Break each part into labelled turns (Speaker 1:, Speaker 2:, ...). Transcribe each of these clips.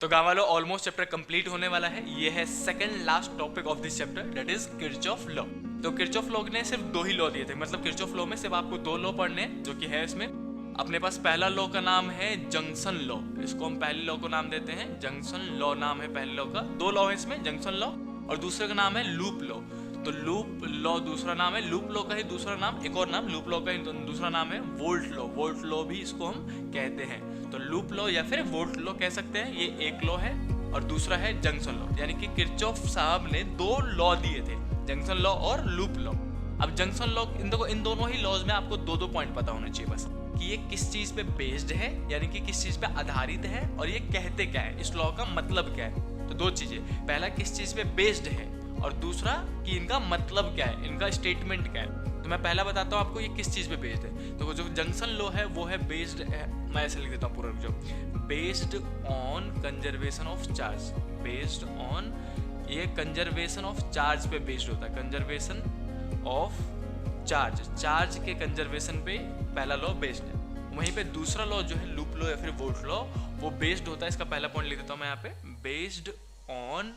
Speaker 1: तो गाँव वालों ऑलमोस्ट चैप्टर कंप्लीट होने वाला है। ये है second last topic of this chapter, that is Kirchhoff law. तो किरचॉफ लॉ ने सिर्फ 2 ही लॉ दिए थे, मतलब किरचॉफ लॉ में सिर्फ आपको 2 लॉ पढ़ने हैं, जो कि है इसमें अपने पास पहला लॉ का नाम है जंक्शन लॉ। इसको हम पहले लॉ को नाम देते हैं जंक्शन लॉ, नाम है पहले लॉ का। 2 लॉ है इसमें, जंक्शन लॉ, और दूसरे का नाम है लूप लॉ। तो लूप लॉ दूसरा नाम है, लूप लॉ का ही दूसरा नाम, एक और नाम लूप लॉ का ही दूसरा नाम है वोल्ट लॉ। वोल्ट लॉ भी इसको हम कहते हैं। तो लूप लॉ या फिर वोल्ट लॉ कह सकते हैं। ये एक लॉ है और दूसरा है जंक्शन लॉ, यानी कि किरचॉफ साहब ने 2 लॉ दिए थे, जंक्शन लॉ और लूप लॉ। अब जंक्शन लॉ, इन दोनों ही लॉज में आपको 2 पॉइंट पता होना चाहिए बस, कि ये किस चीज पे बेस्ड है, यानी कि किस चीज पे आधारित है, और ये कहते क्या है, इस लॉ का मतलब क्या है। तो 2 चीजें, पहला किस चीज पे बेस्ड है और दूसरा कि इनका मतलब क्या है, इनका स्टेटमेंट क्या है। तो मैं पहला बताता हूँ आपको ये किस चीज पे बेस्ड है। तो जो जंक्शन लॉ है वो है बेस्ड है, मैं ऐसे लिख देता हूँ पूरा, जो based on conservation of charge, based on, ये कंजर्वेशन ऑफ चार्ज पे बेस्ड होता है, कंजर्वेशन ऑफ चार्ज, चार्ज के कंजर्वेशन पे पहला लॉ बेस्ड है। वहीं पे दूसरा लॉ जो है लूप लॉ या फिर वोल्ट लॉ, वो बेस्ड होता है, इसका पहला पॉइंट लिख देता हूँ मैं यहाँ पे, based on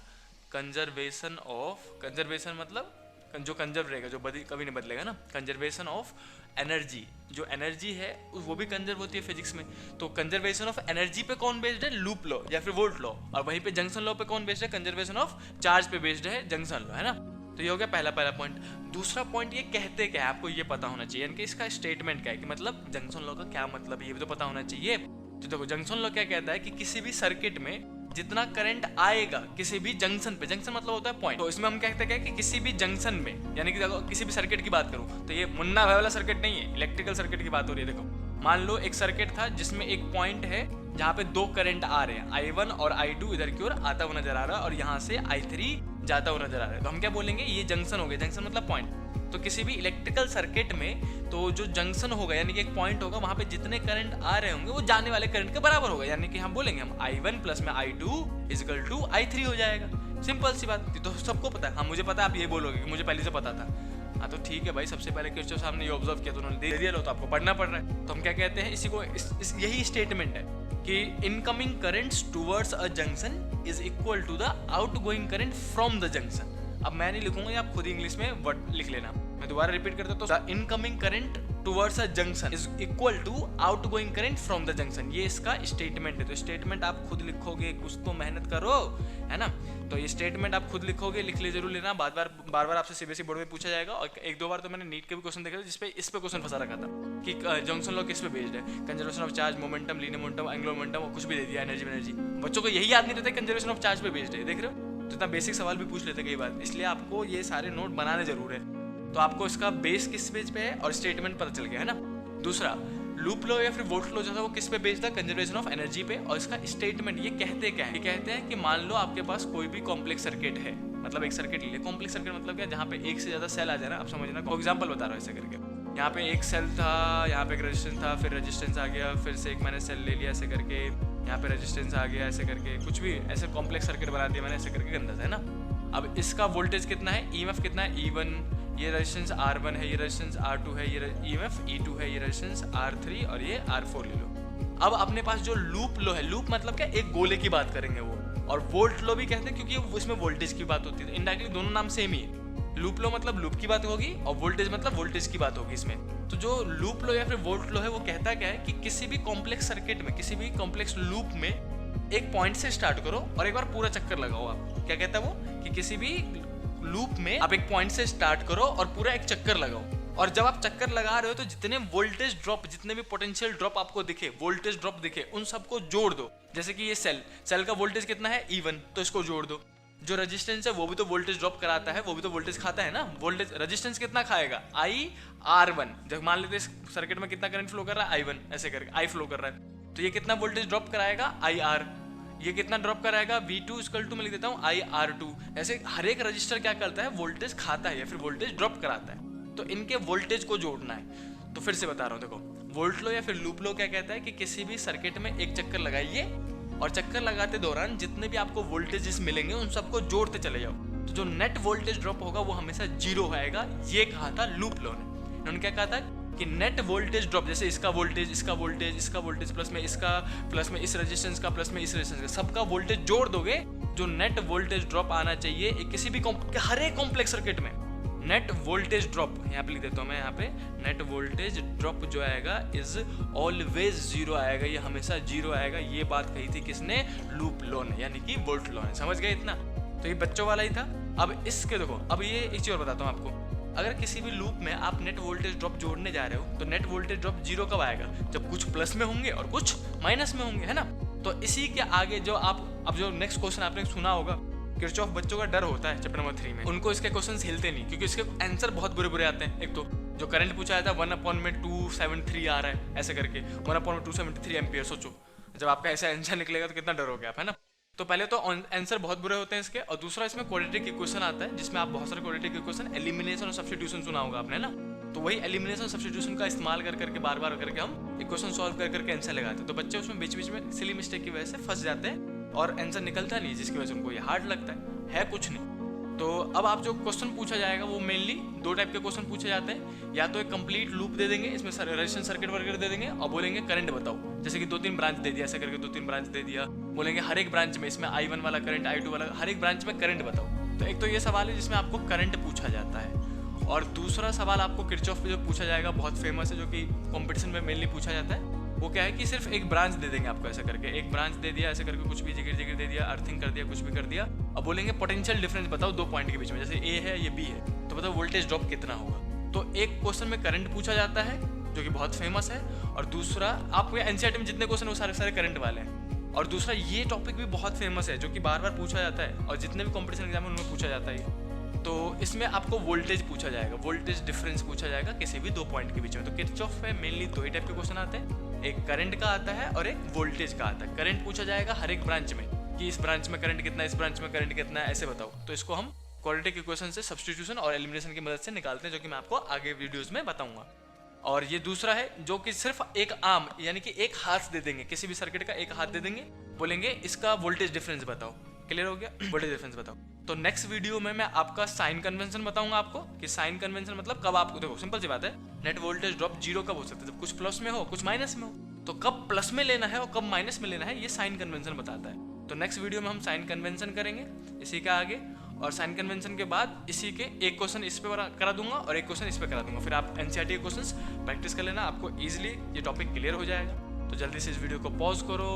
Speaker 1: conservation of, conservation मतलब जो कंजर्व रहेगा, जो कभी नहीं बदलेगा ना, कंजर्वेशन ऑफ एनर्जी। जो एनर्जी है वो भी कंजर्व होती है फिजिक्स में। तो कंजर्वेशन ऑफ एनर्जी पे कौन बेस्ड है, लूप लॉ या फिर वोल्ट लॉ, और वहीं पे जंक्शन लॉ पे कौन बेस्ड है, कंजर्वेशन ऑफ चार्ज पे बेस्ड है जंक्शन लॉ, है ना। तो ये हो गया पहला पॉइंट। दूसरा पॉइंट, ये कहते क्या है, आपको ये पता होना चाहिए, यानी कि इसका स्टेटमेंट क्या है, कि मतलब जंक्शन लॉ का क्या मतलब है, ये भी तो पता होना चाहिए। तो देखो जंक्शन लॉ क्या कहता है कि किसी भी सर्किट में जितना करंट आएगा किसी भी जंक्शन पे, जंक्शन मतलब होता है पॉइंट, तो इसमें हम कहते हैं कि किसी भी जंक्शन में, यानी कि किसी भी सर्किट की बात करूं तो ये मुन्ना भाई वाला सर्किट नहीं है, इलेक्ट्रिकल सर्किट की बात हो रही है। देखो मान लो एक सर्किट था जिसमें एक पॉइंट है जहाँ पे 2 करंट आ रहे हैं, I1 और I2 इधर की ओर आता हुआ नजर आ रहा है, और यहाँ से I3 जाता हुआ नजर आ रहा है। तो हम क्या बोलेंगे, ये जंक्शन हो गया, जंक्शन मतलब पॉइंट। तो किसी भी इलेक्ट्रिकल सर्किट में तो जो जंक्शन होगा, यानी कि एक पॉइंट होगा, वहां पे जितने करंट आ रहे होंगे वो जाने वाले करंट के बराबर होगा, यानी कि हम बोलेंगे हम I1 प्लस में I2 इक्वल टू I3 हो जाएगा। सिंपल सी बात, तो सबको पता है। हाँ मुझे पता है, आप ये बोलोगे कि मुझे पहले से पता था। हाँ तो ठीक है भाई, सबसे पहले किरचॉफ साहब ने ये ऑब्जर्व किया तो उन्होंने दे दिया, लो तो आपको पढ़ना पड़ रहा है। तो हम क्या कहते हैं इसी को, यही स्टेटमेंट है कि incoming currents towards a junction is equal to the outgoing current from the junction. अब मैं नहीं लिखूंगा, आप खुद इंग्लिश में वर्ड लिख लेना। मैं दोबारा रिपीट करता हूं, तो incoming current towards a junction is equal to outgoing current from the junction, ये इसका स्टेटमेंट है। तो स्टेटमेंट आप खुद लिखोगे, कुछ तो मेहनत करो, है ना। तो ये स्टेटमेंट आप खुद लिखोगे, लिख ले जरूर लेना, बार बार आपसे सीबीएसई बोर्ड में पूछा जाएगा। और 1-2 बार तो मैंने नीट के भी क्वेश्चन देखे थे जिसपे इस पे क्वेश्चन फंसा रखा था कि जंक्शन लॉ किस पे बेस्ड है, conservation of charge, momentum, linear momentum, angular momentum, कुछ भी दे दिया, एनर्जी। बच्चों को यही याद नहीं रहता कंजर्वेशन ऑफ चार्ज पे बेस्ड है, देख रहे हो। तो इतना बेसिक सवाल भी पूछ लेते कई बार, इसलिए आपको ये सारे नोट बनाने जरूर है। तो आपको इसका बेस किस पेज पे है और स्टेटमेंट पता चल गया, है ना। दूसरा लूप लॉ या फिर वोल्ट लॉ जो था वो किस पे बेस्ड था, कंजर्वेशन ऑफ एनर्जी पे, और इसका स्टेटमेंट ये कहते क्या है, ये कहते हैं कि मान लो आपके पास कोई भी कॉम्प्लेक्स सर्किट है, मतलब एक सर्किट ले ले, कॉम्प्लेक्स सर्किट मतलब क्या, जहाँ पे एक से ज्यादा सेल आ जाए ना, आप समझना। फॉर एग्जांपल बता रहा हूँ ऐसे करके, यहाँ पे एक सेल था, यहाँ पे एक रेजिस्टेंस था, फिर रेजिस्टेंस आ गया, फिर से एक मैंने सेल ले लिया ऐसे करके, यहाँ पे रेजिस्टेंस आ गया ऐसे करके, कुछ भी ऐसे कॉम्प्लेक्स सर्किट बना दिया मैंने ऐसे करके, गंदा सा, है ना। अब इसका वोल्टेज कितना है, EMF कितना है, E1, ये रेजिस्टेंस R1 है, ये रेजिस्टेंस R2 है, ये EMF E2 है, ये रेजिस्टेंस R3 और ये R4 ले लो। अब अपने पास जो लूप लॉ है, लूप मतलब क्या, एक गोले की बात करेंगे वो, और वोल्ट लॉ भी कहते हैं क्योंकि उसमें वोल्टेज की बात होती है। इनडायरेक्टली दोनों नाम सेम ही है। लूप लॉ मतलब लूप की बात होगी और वोल्टेज मतलब वोल्टेज की बात होगी इसमें। तो जो लूप लॉ या फिर वोल्ट लॉ है वो कहता क्या है कि किसी भी कॉम्प्लेक्स सर्किट में, किसी भी कॉम्प्लेक्स लूप में एक पॉइंट से स्टार्ट करो और एक बार पूरा चक्कर लगाओ। आप क्या कहता है वो, कि किसी भी लूप में आप एक पॉइंट से स्टार्ट करो और पूरा एक चक्कर लगाओ, और जब आप चक्कर लगा रहे हो तो जितने वोल्टेज ड्रॉप, जितने भी पोटेंशियल ड्रॉप आपको दिखे, वोल्टेज ड्रॉप दिखे, उन सबको जोड़ दो। जैसे कि ये सेल का वोल्टेज कितना है, E1, तो इसको जोड़ दो। जो रेजिस्टेंस है वो भी तो वोल्टेज ड्रॉप कराता है, वो भी तो वोल्टेज खाता है ना। वोल्टेज रेजिस्टेंस कितना खाएगा, IR1। जब मान लेते हैं सर्किट में कितना करंट फ्लो कर रहा है, I1 ऐसे करके, I फ्लो कर रहा है, तो ये कितना वोल्टेज ड्रॉप कराएगा, IR। ये कितना ड्रॉप कराएगा, V2 इक्वल टू, मैं लिख देता हूँ IR2। ऐसे हर एक रजिस्टर क्या करता है, वोल्टेज खाता है या फिर वोल्टेज ड्रॉप कराता है। तो इनके वोल्टेज को जोड़ना है। तो फिर से बता रहा हूँ, देखो वोल्ट लॉ या फिर लूप लॉ क्या कहता है कि किसी भी सर्किट में एक चक्कर लगाइए और चक्कर लगाते दौरान जितने भी आपको वोल्टेजेस मिलेंगे उन सबको जोड़ते चले जाओ, तो जो नेट वोल्टेज ड्रॉप होगा वो हमेशा 0 आएगा। ये कहा था लूप लॉ ने। उन्होंने क्या कहा था, कि नेट वोल्टेज ड्रॉप, जैसे इसका वोल्टेज, इसका वोल्टेज, इसका वोल्टेज, प्लस में इसका, प्लस में इस रेजिस्टेंस का, प्लस में इस रेजिस्टेंस का, सबका वोल्टेज जोड़ दोगे, जो नेट वोल्टेज ड्रॉप आना चाहिए किसी भी हर एक कॉम्प्लेक्स सर्किट में नेट वोल्टेज ड्रॉप, यहाँ पे लिख देता हूँ मैं, यहाँ पे नेट वोल्टेज ड्रॉप जो आएगा इज ऑलवेज जीरो आएगा, ये हमेशा जीरो आएगा। ये बात कही थी किसने? लूप लॉ ने, यानी कि वोल्ट लॉ ने। समझ गए इतना? तो ये बच्चों वाला ही था। अब इसके देखो, अब ये एक चीज और बताता हूँ आपको, अगर किसी भी लूप में आप नेट वोल्टेज ड्रॉप जोड़ने जा रहे हो तो नेट वोल्टेज ड्रॉप जीरो कब आएगा? जब कुछ प्लस में होंगे और कुछ माइनस में होंगे, है ना? तो इसी के आगे जो आप अब जो नेक्स्ट क्वेश्चन आपने सुना होगा, किरचॉफ बच्चों का डर होता है चैप्टर नंबर 3 में, उनको इसके क्वेश्चंस हिलते नहीं, क्योंकि इसके आंसर बहुत बुरे बुरे आते हैं। एक तो जो करंट पूछा जाता है 1/273 आ रहा है ऐसे करके, 1/273 एम्पियर। सोचो जब आपका ऐसा आंसर निकलेगा तो कितना डरोगे आप, है ना? तो पहले तो आंसर बहुत बुरे होते हैं इसके, और दूसरा इसमें क्वाड्रेटिक इक्वेशन आता है, जिसमें आप बहुत सारे क्वाड्रेटिक इक्वेशन, एलिमिनेशन और सब्स्टिट्यूशन सुना होगा आपने ना, तो वही एलिमिनेशन सब्स्टिट्यूशन का इस्तेमाल कर करके बार बार करके हम इक्वेशन सॉल्व कर करके आंसर लगाते हैं। तो बच्चे उसमें बीच बीच में सिली मिस्टेक की वजह से फंस जाते हैं और आंसर निकलता नहीं, जिसकी वजह से उनको ये हार्ड लगता है कुछ नहीं। तो अब आप जो क्वेश्चन पूछा जाएगा वो मेनली दो टाइप के क्वेश्चन पूछे जाते हैं, या तो एक कंप्लीट लूप दे देंगे, इसमें रेजिस्टेंस सर्किट वगैरह दे देंगे और बोलेंगे करंट बताओ, जैसे कि 2-3 ब्रांच दे दिया, ऐसे करके 2-3 ब्रांच दे दिया, बोलेंगे हर एक ब्रांच में इसमें I1 वाला करंट, I2 वाला, हर एक ब्रांच में करंट बताओ। तो एक तो ये सवाल है जिसमें आपको करंट पूछा जाता है, और दूसरा सवाल आपको किरचॉफ पे जो पूछा जाएगा, बहुत फेमस है, जो कि कॉम्पिटिशन में मेनली पूछा जाता है, वो क्या है कि सिर्फ एक ब्रांच दे देंगे आपको, ऐसे करके एक ब्रांच दे दिया, ऐसे करके कुछ भी जिगर जिगर दे दिया, अर्थिंग कर दिया, कुछ भी कर दिया, अब बोलेंगे पोटेंशियल डिफरेंस बताओ दो पॉइंट के बीच में, जैसे ए है ये बी है, तो बताओ वोल्टेज ड्रॉप कितना होगा। तो एक क्वेश्चन में करंट पूछा जाता है जो कि बहुत फेमस है, और दूसरा आपको एनसीईआरटी में जितने क्वेश्चन वो सारे सारे करंट वाले हैं, और दूसरा ये टॉपिक भी बहुत फेमस है जो कि बार बार पूछा जाता है, और जितने भी कॉम्पिटिशन एग्जाम में उनमें पूछा जाता है। तो इसमें आपको वोल्टेज पूछा जाएगा, वोल्टेज डिफरेंस पूछा जाएगा किसी भी दो पॉइंट के बीच में। तो किरचॉफ में मेनली दो ही टाइप के क्वेश्चन आते हैं, एक करंट का आता है और एक वोल्टेज का आता है। करंट पूछा जाएगा हर एक ब्रांच में कि इस ब्रांच में करंट कितना है, इस ब्रांच में करंट कितना है, ऐसे बताओ। तो इसको हम क्वाड्रेटिक इक्वेशन से सब्स्टिट्यूशन और एलिमिनेशन की मदद से निकालते हैं, जो कि मैं आपको आगे वीडियोस में बताऊंगा। और ये दूसरा है जो कि सिर्फ एक आर्म, यानी कि एक हाथ दे देंगे, किसी भी सर्किट का एक हाथ दे देंगे, बोलेंगे इसका वोल्टेज डिफरेंस बताओ। क्लियर हो गया? वोल्टेज डिफरेंस बताओ। तो नेक्स्ट वीडियो में मैं आपका साइन कन्वेंशन बताऊंगा आपको, कि साइन कन्वेंशन मतलब कब आपको, देखो सिंपल सी बात है, नेट वोल्टेज ड्रॉप जीरो कब हो सकता है? जब कुछ प्लस में हो कुछ माइनस में हो। तो कब प्लस में लेना है और कब माइनस में लेना है, ये साइन कन्वेंशन बताता है। तो नेक्स्ट वीडियो में हम साइन कन्वेंशन करेंगे इसी का आगे, और साइन कन्वेंशन के बाद इसी के एक क्वेश्चन इस पे करा दूंगा और एक क्वेश्चन इस पे करा दूंगा। फिर आप एनसीईआरटी के क्वेश्चंस प्रैक्टिस कर लेना, आपको इजीली ये टॉपिक क्लियर हो जाएगा। तो जल्दी से इस वीडियो को पॉज करो,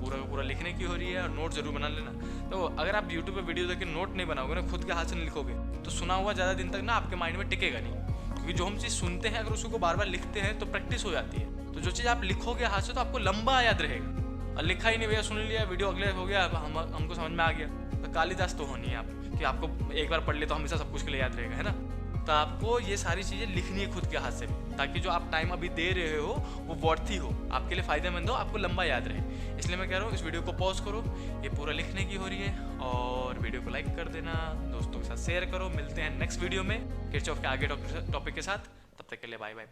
Speaker 1: पूरा का पूरा लिखने की हो रही है, और नोट जरूर बना लेना। तो अगर आप यूट्यूब पे वीडियो देख के नोट नहीं बनाओगे ना, खुद के हाथ से नहीं लिखोगे, तो सुना हुआ ज़्यादा दिन तक ना आपके माइंड में टिकेगा नहीं, क्योंकि जो हम चीज़ सुनते हैं अगर उसको बार बार लिखते हैं तो प्रैक्टिस हो जाती है। तो जो चीज़ आप लिखोगे हाथ से तो आपको लंबा याद रहेगा, और लिखा ही नहीं भैया, सुन लिया वीडियो अगले हो गया, हमको समझ में आ गया, तो कालिदास तो होनी है आप, कि आपको एक बार पढ़ ले तो हमेशा सब कुछ के लिए याद रहेगा, है ना? तो आपको ये सारी चीज़ें लिखनी है खुद के हाथ से, ताकि जो आप टाइम अभी दे रहे हो वो वर्थी हो, आपके लिए फ़ायदेमंद हो, आपको लंबा याद रहे। इसलिए मैं कह रहा हूँ इस वीडियो को पॉज करो, ये पूरा लिखने की हो रही है, और वीडियो को लाइक कर देना, दोस्तों के साथ शेयर करो। मिलते हैं नेक्स्ट वीडियो में किरचॉफ के आगे टॉपिक के साथ, तब तक के लिए बाय बाय।